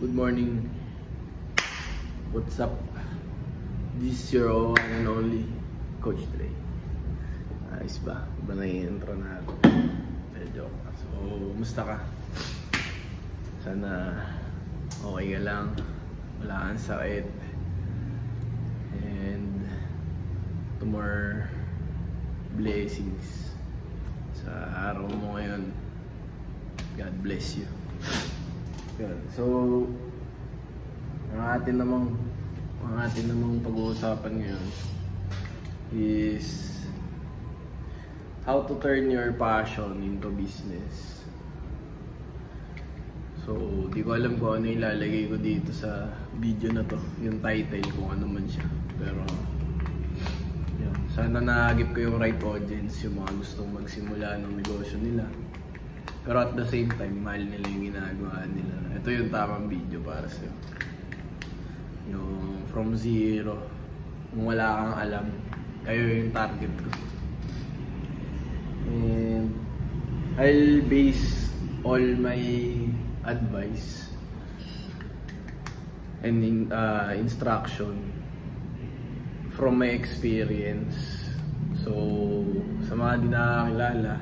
Good morning. What's up? This is your one and only Coach Dre. Ayos ba? Iba na yung intro natin. Joke. So, musta ka? Sana okay ka lang. Wala kang sakit. And to more blessings sa araw mo ngayon. God bless you. So, ang atin namang pag-uusapan ngayon is how to turn your passion into business. So, di ko alam kung ano ilalagay ko dito sa video na to, yung title, kung ano man siya. Pero, yun, sana naagip ko yung right audience, yung mga gustong magsimula ng negosyo nila. Pero at the same time, mahal nila yung ginagawa nila. Ito yung tamang video para sa'yo. Yung from zero, kung wala kang alam, kayo yung target ko. And I'll base all my advice and instruction from my experience. So, sa mga di nakakilala,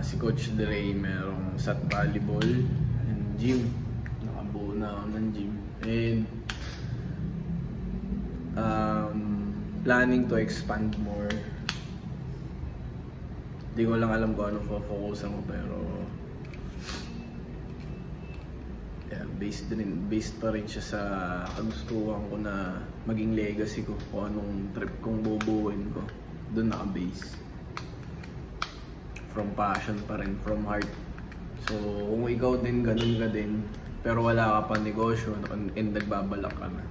si Coach Dre merong SAT volleyball and gym. Nakabuo na ako ng gym. And planning to expand more. Di ko lang alam kung ano focusan ko, pero yeah, based pa rin siya sa kagustuhan ko na maging legacy ko, kung anong trip kong bubuuin ko. Doon naka-base. From passion pa rin, from heart. So, kung ikaw din, ganun ka din, pero wala ka pa negosyo and nagbabalak ka na,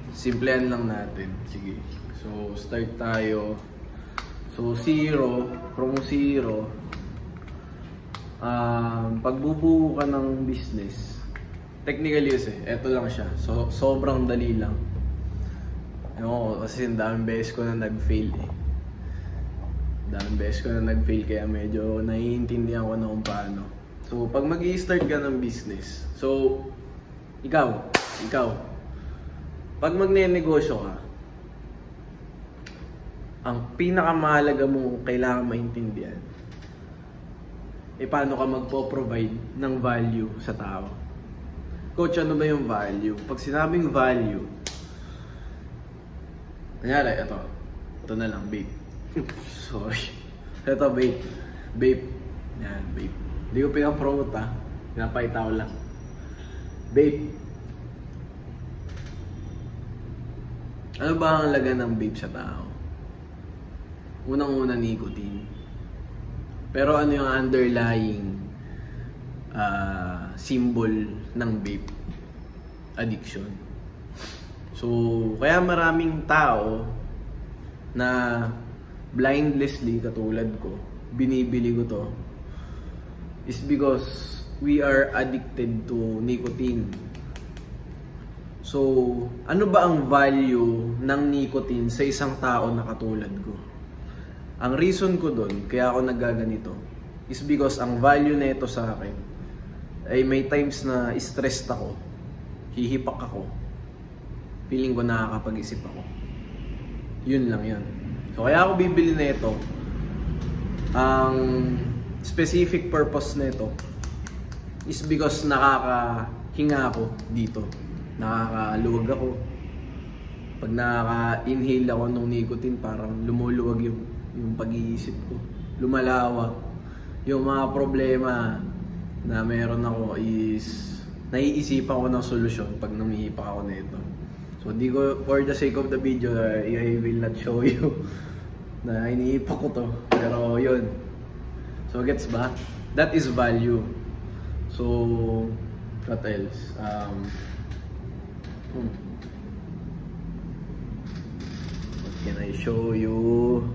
simplehan lang natin. Sige. So, start tayo. So, from zero, pagbubuo ka ng business, technically kasi, eto lang siya. So, sobrang dali lang. Ewan ko, kasi daming beses ko na nag-fail eh. Daming beses ko na nag-fail, kaya medyo naiintindihan ko na kung paano. So, pag mag-i-start ka ng business, so, ikaw, pag magne-negosyo ka, ang pinakamahalaga mo kailangan maintindihan, paano ka magpo-provide ng value sa tao. Coach, ano ba yung value? Pag sinabing value, kanyari, ito na lang, babe. Sorry. Ito, babe. Yan, babe. Hindi ko pinapromote ha. Pinapakita ko lang. Babe. Ano ba ang laga ng babe sa tao? Unang-una, nicotine. Pero ano yung underlying symbol ng vape? Addiction. So, kaya maraming tao na blindlessly, katulad ko, binibili ko to, is because we are addicted to nicotine. So, ano ba ang value ng nicotine sa isang tao na katulad ko? Ang reason ko doon, kaya ako nagaganito, is because ang value na ito sa akin ay may times na stressed ako, hihipak ako, feeling ko nakakapag-isip ako. Yun lang yun. So, kaya ako bibili na ito. Ang specific purpose na ito is because nakakahinga ako dito. Nakakaluwag ako. Pag nakaka-inhale ako ng nicotine, parang lumuluwag yung pag-iisip ko. Lumalawak. Yung mga problema na meron ako is naiisipan ko ng solusyon pag namihipak ako na ito. So, di ko, for the sake of the video, I will not show you na iniipak ko to. Pero, yun. So, gets ba? That is value. So, what else? What can I show you?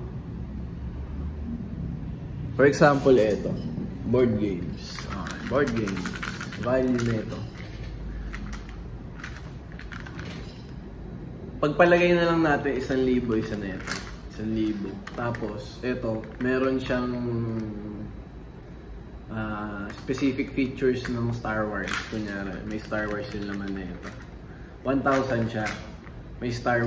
For example, ito. Board games. Board games. Value na ito. Pagpalagay na lang natin 1,000 isa na ito. 1,000. Tapos, ito, meron siyang specific features ng Star Wars. Kunyari, may Star Wars yung laman na ito. 1,000 siya. May Star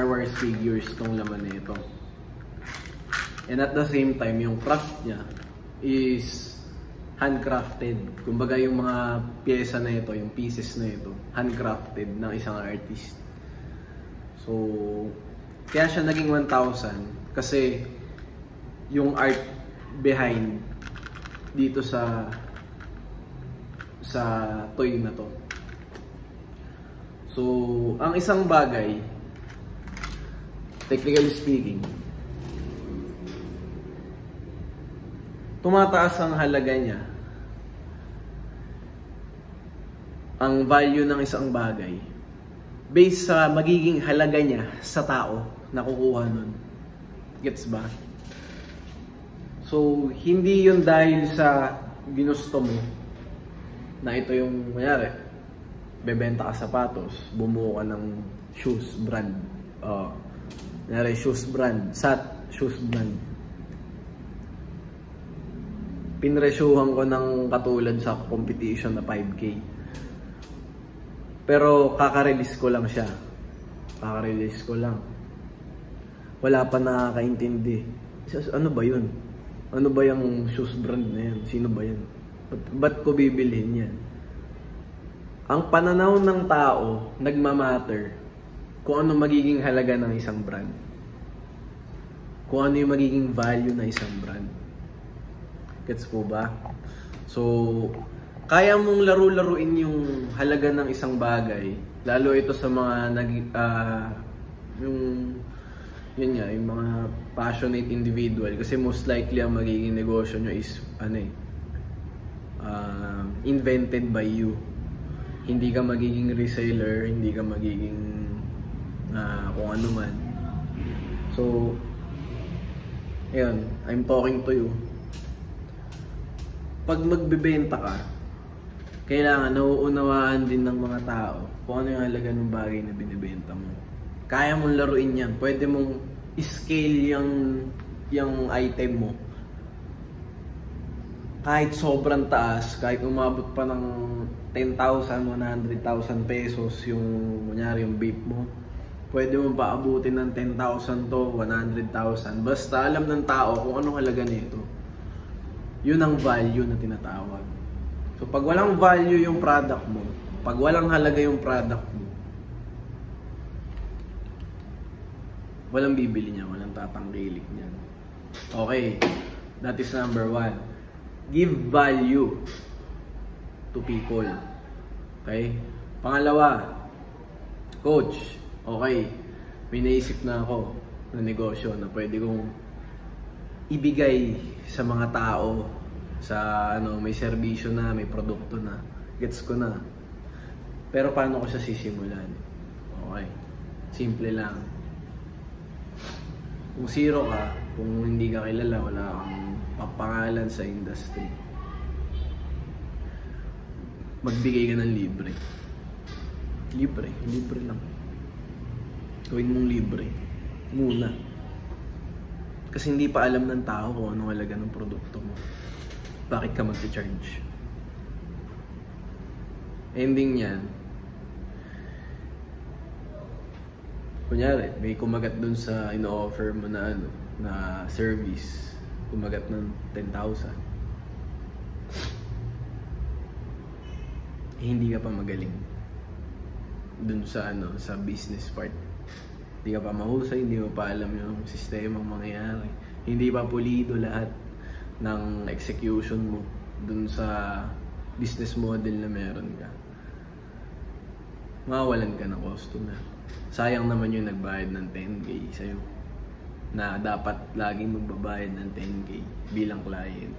Wars figures tong laman na ito. And at the same time, yung craft niya is handcrafted. Kumbaga yung mga pyesa na ito, yung pieces na ito, handcrafted ng isang artist. So, kaya siya naging 1,000 kasi yung art behind dito sa toy na to. So, ang isang bagay, technically speaking, tumataas ang halaga niya, ang value ng isang bagay, based sa magiging halaga niya sa tao na kukuha nun. Gets ba? So, hindi yun dahil sa ginusto mo na ito yung, kunyari, bebenta ka sapatos, bumuo ka ng shoes brand. Kunyari, shoes brand, SAT shoes brand. Pinresyuhan ko ng katulad sa competition na 5K. Pero kaka-release ko lang siya. Kaka-release ko lang. Wala pa nakakaintindi. Ano ba yun? Ano ba yung shoes brand na yan? Sino ba yan? Ba't ko bibilhin yan? Ang pananaw ng tao, nagmamatter kung ano magiging halaga ng isang brand. Kung ano yung magiging value ng isang brand. Gets po ba? So, kaya mong laro-laruin yung halaga ng isang bagay, lalo ito sa mga yung mga passionate individual, kasi most likely ang magiging negosyo nyo is invented by you. Hindi ka magiging reseller, hindi ka magiging kung ano man. So, ayun, I'm talking to you. Pag magbebenta ka, kailangan nauunawaan din ng mga tao kung ano yung halaga ng bagay na binibenta mo. Kaya mong laruin yan. Pwede mong scale yung item mo. Kahit sobrang taas, kahit umabot pa ng 10,000, 100,000 pesos yung, kunyari, yung vape mo, pwede mong paabutin ng 10,000 to 100,000. Basta alam ng tao kung anong halaga nito. Yun ang value na tinatawag. So, pag walang value yung product mo, pag walang halaga yung product mo, walang bibili niya, walang tatangkilik niya. Okay, that is number 1. Give value to people. Okay? Pangalawa, coach, okay, may naisip na ako na negosyo na pwede kong ibigay sa mga tao, sa may serbisyo na, may produkto na, gets ko na. Pero paano ko siya sisimulan? Okay, simple lang. Kung zero ka, kung hindi ka kilala, wala kang papangalan sa industry, magbigay ka ng libre. Libre lang. Gawin mong libre muna. Kasi hindi pa alam ng tao kung anong halaga ng produkto mo. Bakit ka mag-charge? Ending niyan, kunyari, may kumagat dun sa ino-offer mo na na service, kumagat ng 10,000. Hindi ka pa magaling dun sa sa business part. Hindi ka pa mahusay, hindi mo pa alam yung sistemang mangyayari. Hindi pa pulido lahat ng execution mo dun sa business model na meron ka. Mawawalan ka ng customer. Sayang naman yung nagbayad ng 10K sa'yo, na dapat laging magbabayad ng 10K bilang client.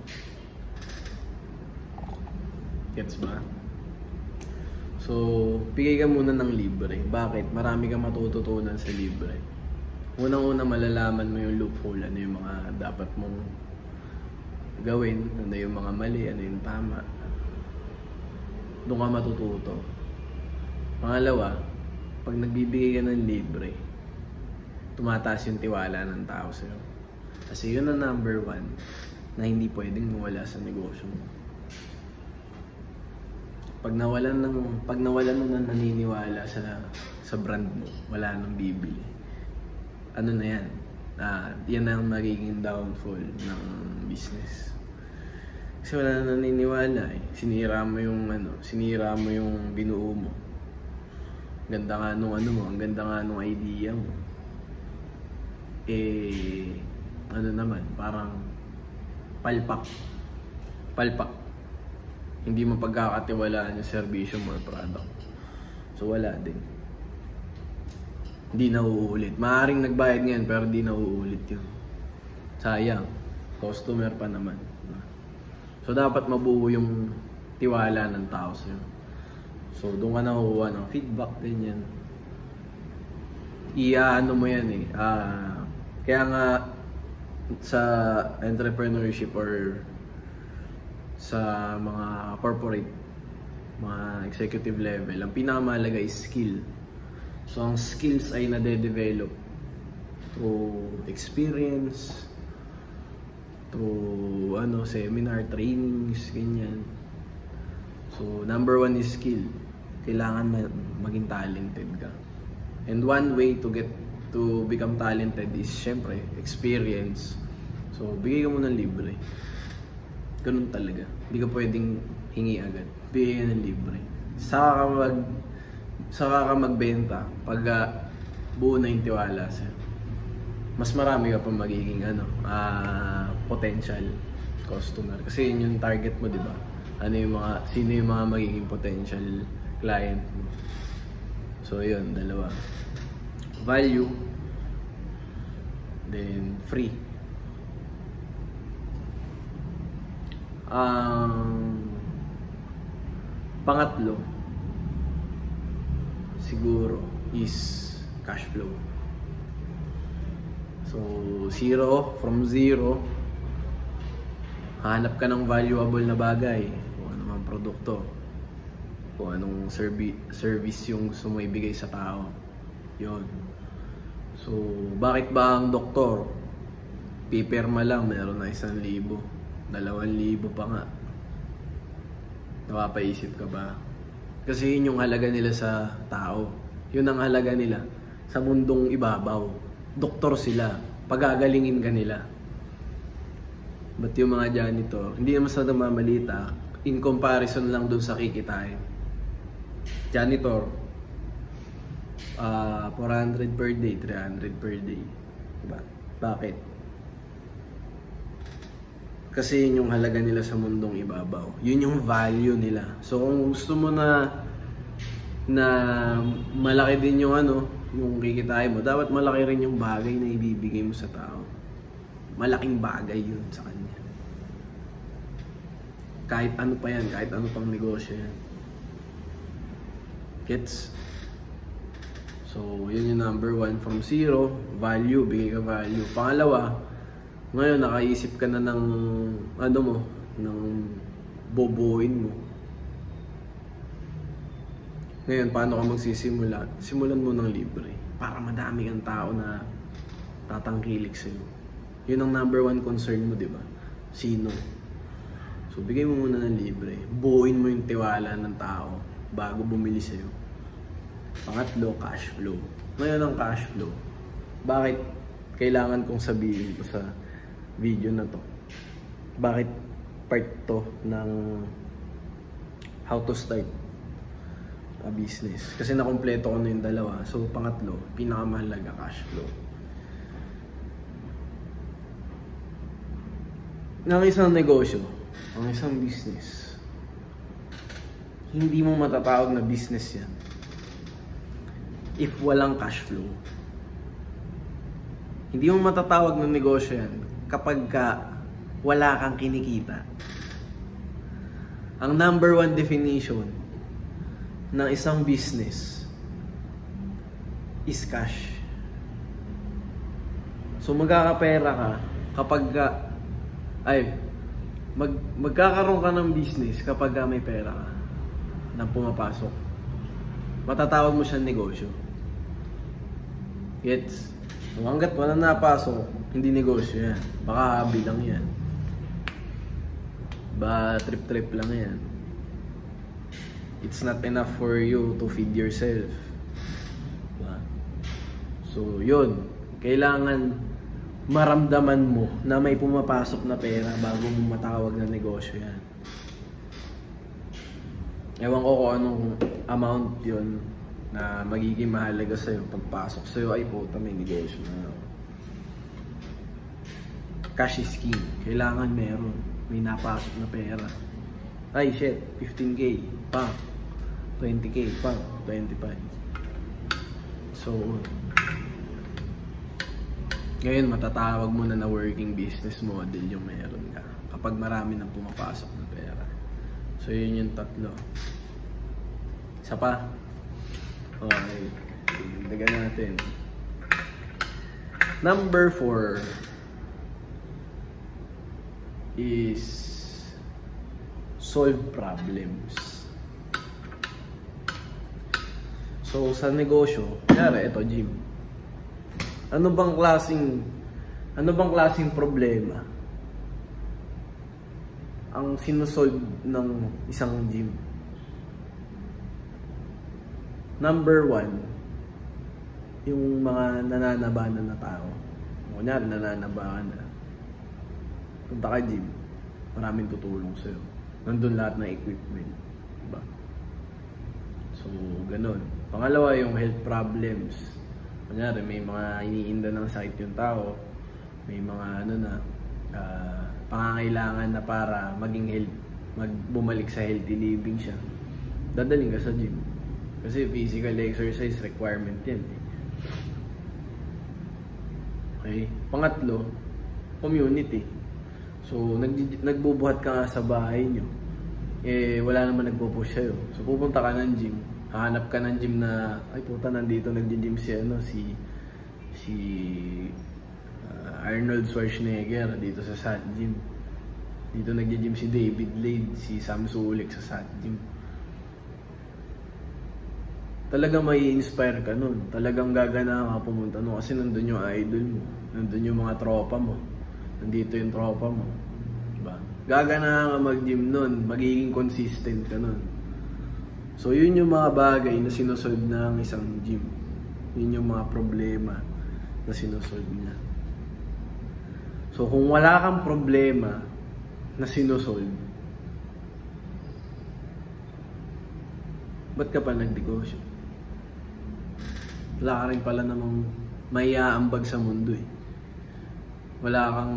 Gets ba? So, bigay ka muna ng libre. Bakit? Marami kang matututunan sa libre. Unang-una, malalaman mo yung loophole, ano yung mga dapat mong gawin, ano yung mga mali, ano yung tama. Doon ka matututo. Pangalawa, pag nagbibigay ka ng libre, tumataas yung tiwala ng tao sa'yo. Kasi yun ang number 1 na hindi pwedeng mawala sa negosyo mo. Pag nawalan ng naniniwala sa brand mo, wala nang bibili. Ano na yan? Yan ang magiging downfall ng business. Kasi wala nang naniniwala eh. Sinira mo yung binuo mo. Ganda nga nung ang ganda nga nung idea mo. Naman, parang palpak. Hindi mo pagkakatiwalaan yung serbisyo mo or product. So wala din. Hindi na uulit. Maaaring nagbayad ngayon pero hindi na uulit yun. Sayang. Customer pa naman. So dapat mabuo yung tiwala ng tao sa'yo. So doon ka nakukuha ng feedback din yan. Iaano mo yan eh. Kaya nga sa entrepreneurship or sa mga corporate, mga executive level, ang pinakamahalaga is skill. So ang skills ay nade-develop through experience, through seminar, trainings, ganyan. So number one is skill. Kailangan maging talented ka. And one way to become talented is syempre experience. So bigay ka mo ng libre. Ganun talaga. Hindi ka pwedeng hingi agad. Bigay ka ng libre. Saka ka magbenta pag buo na yung tiwala sa'yo. Mas marami ka pa magiging potential customer. Kasi yun yung target mo, di ba? Sino yung mga magiging potential client mo. So yun, dalawa. Value, then free. Pangatlo siguro is cash flow. So from zero, hanap ka ng valuable na bagay, kung ano mang produkto, kung anong service yung gusto mo ibigay sa tao. Yun. So bakit ba ang doktor pipirma lang meron na 1,000, 2,000 pa nga? Napapaisip ka ba? Kasi yun yung halaga nila sa tao. Yun ang halaga nila sa mundong ibabaw. Doktor sila. Pagagalingin ka nila. But yung mga janitor, hindi naman sa namamalita, in comparison lang dun sa kikitain. Janitor, 400 per day, 300 per day. Diba? Bakit? Kasi yun yung halaga nila sa mundong ibabaw. Yun yung value nila. So kung gusto mo na malaki din yung yung kikitain mo, dapat malaki rin yung bagay na ibibigay mo sa tao. Malaking bagay yun sa kanya. Kahit ano pa yan, kahit ano pang negosyo yan. Gets? So yun yung number one. From zero, value, bigay ka value. Pangalawa, ngayon nakaisip ka na ng ng bobohin mo. Ngayon, paano ka magsisimula? Simulan mo ng libre para madami kang tao na tatangkilik sa'yo. Yun ang number one concern mo, di ba? Sino? So, bigay mo muna ng libre. Buuin mo yung tiwala ng tao bago bumili sa'yo. Pangatlo, cash flow. Ngayon ang cash flow. Bakit kailangan kong sabihin ko sa video na to? Bakit part to ng how to start a business? Kasi nakompleto ko na yung dalawa. So pangatlo, pinakamahalaga, cash flow. Ng isang negosyo, ang isang business, hindi mo matatawag na business yan if walang cash flow. Hindi mo matatawag na negosyo yan kapag wala kang kinikita. Ang number one definition ng isang business is cash. So magkakapera ka kapag magkakaroon ka ng business kapag may pera ka na pumapasok. Matatawag mo siyang negosyo. Gets? Hanggat wala napasok, hindi negosyo yan. Baka hobby lang yan. Ba, trip-trip lang yan. It's not enough for you to feed yourself. Diba? So, yun. Kailangan maramdaman mo na may pumapasok na pera bago mo matawag na negosyo yan. Ewan ko kung anong amount yun na magiging mahalaga sa'yo. Pagpasok sa'yo, ay puta, may negosyo na. Cash is king. Kailangan meron. May napasok na pera. Ay shit, 15K. Pang. 20K. Pang. 25. So, ngayon matatawag mo na working business model yung meron ka. Kapag marami nang pumapasok na pera. So, yun yung tatlo. Isa pa. Okay. Dagan natin. Number 4 is solve problems. So, sa negosyo, kaya ito, gym. Ano bang klaseng problema ang sinusolve ng isang gym? Number 1, yung mga nananabanan na tao. Kunyari, nananabahan na. Punta ka gym, maraming tutulong sa'yo. Nandun lahat ng equipment. Diba? So, ganun. Pangalawa, yung health problems. Kunyari, may mga iniinda ng sakit yung tao. May mga pangangailangan na para maging bumalik sa healthy living siya. Dadaling ka sa gym. Kasi physical exercise requirement yan. Okay? Pangatlo, community. So, nagbubuhat ka nga sa bahay nyo. Wala naman nagpo-push sa'yo. So, pupunta ka ng gym. Hahanap ka ng gym na, ay puta, nandito nagji-gym si Arnold Schwarzenegger dito sa SAT Gym. Dito nagji-gym si David Lade, si Sam Sulek sa SAT Gym. Talagang may inspire ka nun. Talagang gagana ka pumunta nun kasi nandun yung idol mo. Nandun yung mga tropa mo. Nandito yung tropa mo. Diba? Gagana ka mag-gym nun. Magiging consistent ka nun. So, yun yung mga bagay na sinusolve ng isang gym. Yun yung mga problema na sinusolve niya. So, kung wala kang problema na sinusolve, ba't ka pa nagdegosyo? Wala ka rin pala namang maiaambag sa mundo eh. Wala kang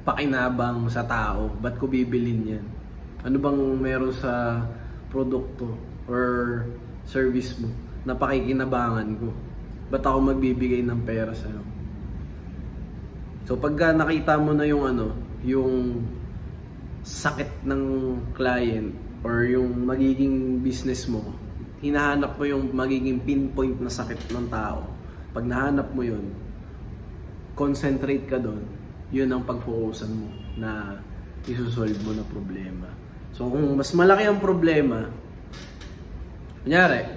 pakinabang sa tao. Ba't ko bibilin yan? Ano bang meron sa produkto or service mo na pakikinabangan ko? Ba't ako magbibigay ng pera sa'yo? So pagka nakita mo na yung sakit ng client or yung magiging business mo, hinahanap mo yung magiging pinpoint na sakit ng tao. Pag nahanap mo yun, concentrate ka doon. Yun ang pag-focusan mo na isusolve mo na problema. So kung mas malaki ang problema, kunyari,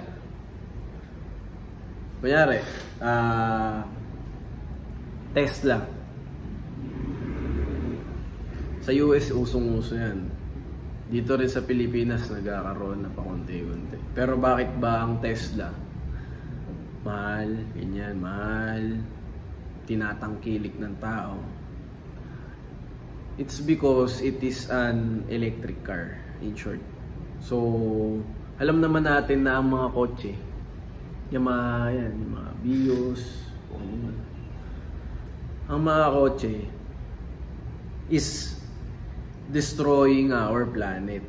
Tesla. Sa US, usong-uso yan. Dito rin sa Pilipinas, nagkakaroon na pakunti-kunti. Pero bakit ba ang Tesla? Mahal, ganyan, mahal. Tinatangkilik ng tao. It's because it is an electric car, in short. So, alam naman natin na ang mga kotse, yung mga Vios, ang mga kotse is destroying our planet.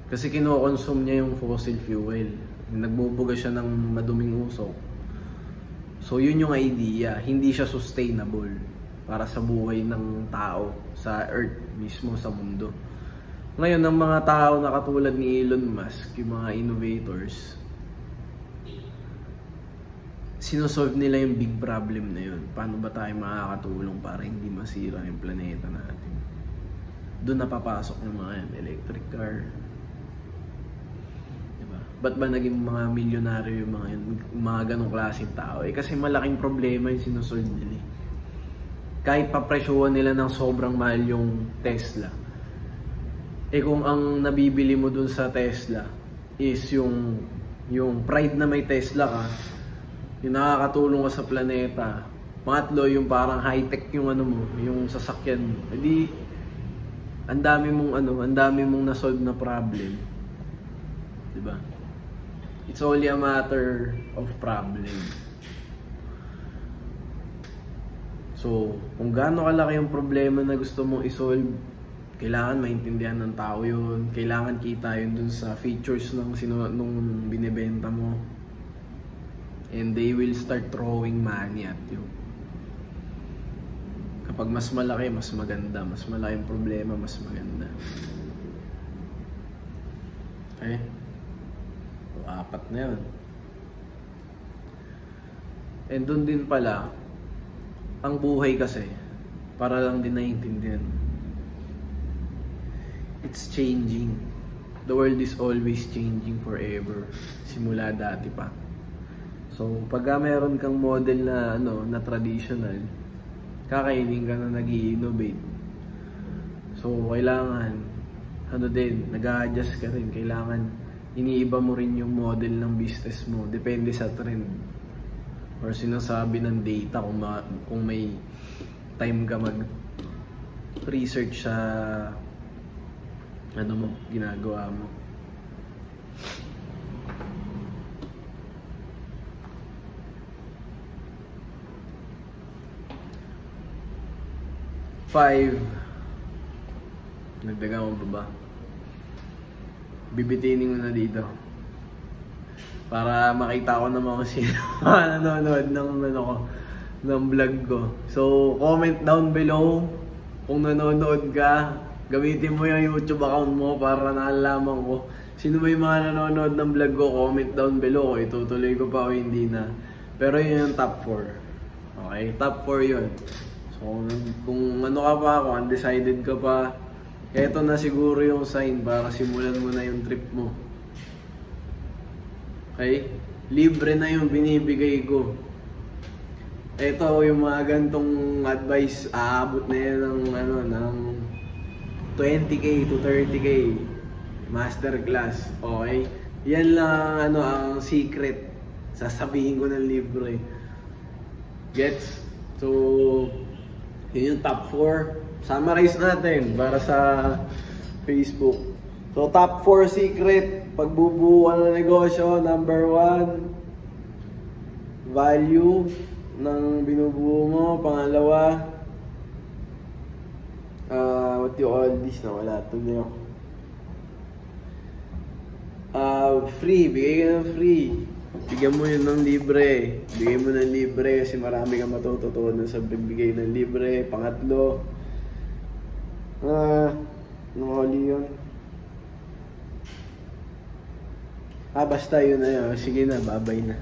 Kasi kino-consume niya yung fossil fuel. Nagbubuga siya ng maduming usok. So yun yung idea, hindi siya sustainable para sa buhay ng tao sa Earth mismo, sa mundo. Ngayon, ang mga tao na katulad ni Elon Musk, yung mga innovators, sinosolve nila yung big problem na yun. Paano ba tayo makakatulong para hindi masira yung planeta natin? Doon napapasok yung mga electric car. Diba? Ba't ba naging mga milyonaryo yung mga ganong klaseng tao? Kasi malaking problema yung sinusolve nila. kahit papresyuhan nila ng sobrang mahal yung Tesla, eh kung ang nabibili mo dun sa Tesla is yung pride na may Tesla ka, yung nakakatulong ka sa planeta, pangatlo yung parang high-tech yung ano mo, yung sasakyan mo, edi ang dami mong na-solve na problem. Diba? It's only a matter of problem. So, kung gaano kalaki yung problema na gusto mong isolve, kailangan maintindihan ng tao yun. Kailangan kita yun dun sa features nung binibenta mo. And they will start throwing money at you. Kapag mas malaki, mas maganda. Mas malaki yung problema, mas maganda. Okay? So, 4 na yun. And dun din pala, ang buhay kasi, para lang din naiintindihan. It's changing. The world is always changing forever. Simula dati pa. So, pagka meron kang model na na traditional, kakainin ka na nag-i-innovate. So, kailangan nag-a-adjust ka rin. Kailangan iniiba mo rin yung model ng business mo. Depende sa trend. Or sinasabi ng data kung may time ka mag-research sa ginagawa mo. Five. Nagdagan mo ba? Bibitinin ko na dito. Para makita ko naman kung sino nanonood ng vlog ko. So, comment down below kung nanonood ka. Gamitin mo yung YouTube account mo para nalalaman ko sino ba yung mga nanonood ng vlog ko. Comment down below ko. Itutuloy ko pa o hindi na. Pero yun yung top 4. Okay? Top 4 yun. So, kung ano ka pa, kung undecided ka pa, eto na siguro yung sign para simulan mo na yung trip mo. Okay? Libre na yung binibigay ko. Ito yung mga gantong advice, aabot na yan ng 20k to 30k masterclass. Okay? Yan lang ang secret. Sasabihin ko ng libre. Gets? So, yun yung top 4. Summarize natin para sa Facebook. So, top 4 secret pagbubuo ng negosyo. Number 1, value ng binubuo mo. Pangalawa, what you call this na wala ito niyo. Free, bigay ka ng free. Bigyan mo yun ng libre. Bigay mo ng libre kasi marami kang matututunan sa bigay ng libre. Pangatlo, huli yun. Basta yun na yun. Sige na, babay na.